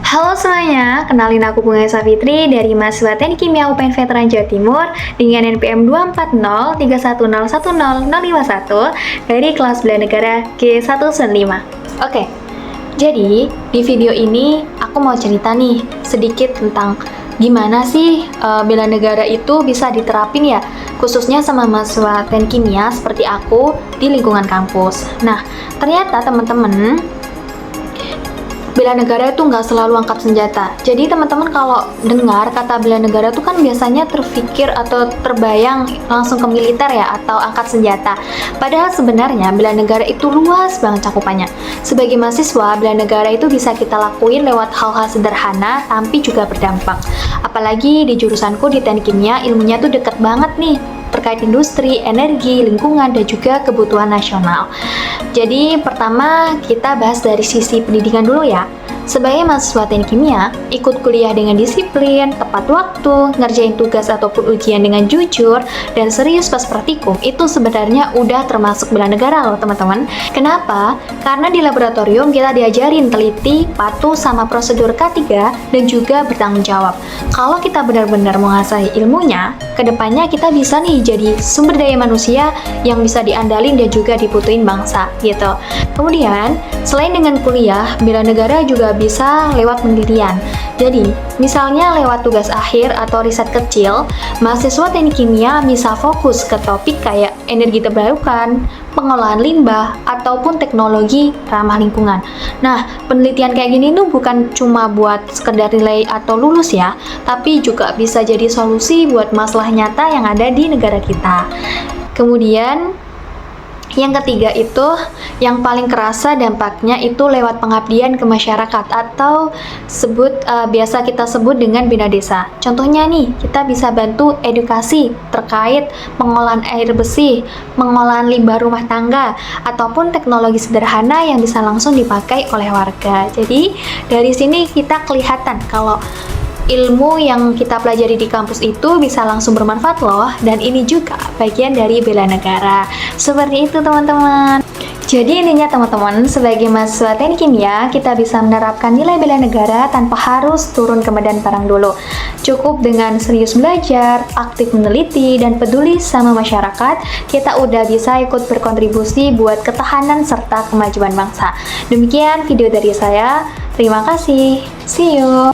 Halo semuanya, kenalin aku Bunga Safitri dari mahasiswa Teknik Kimia UPN Veteran Jawa Timur dengan NPM 24031105051 dari kelas Bela Negara G195. Oke, jadi di video ini aku mau cerita nih sedikit tentang gimana sih bela negara itu bisa diterapin ya, khususnya sama mahasiswa Teknik Kimia seperti aku di lingkungan kampus. Nah, ternyata teman-teman, bela negara itu nggak selalu angkat senjata. Jadi teman-teman kalau dengar kata bela negara itu kan biasanya terfikir atau terbayang langsung ke militer ya, atau angkat senjata. Padahal sebenarnya bela negara itu luas banget cakupannya. Sebagai mahasiswa, bela negara itu bisa kita lakuin lewat hal-hal sederhana tapi juga berdampak. Apalagi di jurusanku di Teknik Kimia, ilmunya tuh deket banget nih terkait industri, energi, lingkungan, dan juga kebutuhan nasional. Jadi pertama kita bahas dari sisi pendidikan dulu ya. Sebagai mahasiswa Teknik Kimia, ikut kuliah dengan disiplin, tepat waktu, ngerjain tugas ataupun ujian dengan jujur, dan serius pas praktikum, itu sebenarnya udah termasuk bela negara loh teman-teman. Kenapa? Karena di laboratorium kita diajarin teliti, patuh sama prosedur K3, dan juga bertanggung jawab. Kalau kita benar-benar menguasai ilmunya, kedepannya kita bisa nih jadi sumber daya manusia yang bisa diandalin dan juga dibutuhin bangsa gitu. Kemudian, selain dengan kuliah, bela negara juga bisa lewat penelitian. Jadi, misalnya lewat tugas akhir atau riset kecil, mahasiswa Teknik Kimia bisa fokus ke topik kayak energi terbarukan, pengolahan limbah, ataupun teknologi ramah lingkungan. Nah, penelitian kayak gini tuh bukan cuma buat sekedar nilai atau lulus ya, tapi juga bisa jadi solusi buat masalah nyata yang ada di negara kita. Kemudian, yang ketiga itu, yang paling kerasa dampaknya itu lewat pengabdian ke masyarakat atau biasa kita sebut dengan bina desa. Contohnya nih, kita bisa bantu edukasi terkait pengolahan air bersih, pengolahan limbah rumah tangga, ataupun teknologi sederhana yang bisa langsung dipakai oleh warga. Jadi, dari sini kita kelihatan kalau ilmu yang kita pelajari di kampus itu bisa langsung bermanfaat loh, dan ini juga bagian dari bela negara. Seperti itu teman-teman. Jadi intinya teman-teman, sebagai mahasiswa Teknik Kimia, kita bisa menerapkan nilai bela negara tanpa harus turun ke medan perang dulu. Cukup dengan serius belajar, aktif meneliti, dan peduli sama masyarakat, kita udah bisa ikut berkontribusi buat ketahanan serta kemajuan bangsa. Demikian video dari saya. Terima kasih. See you.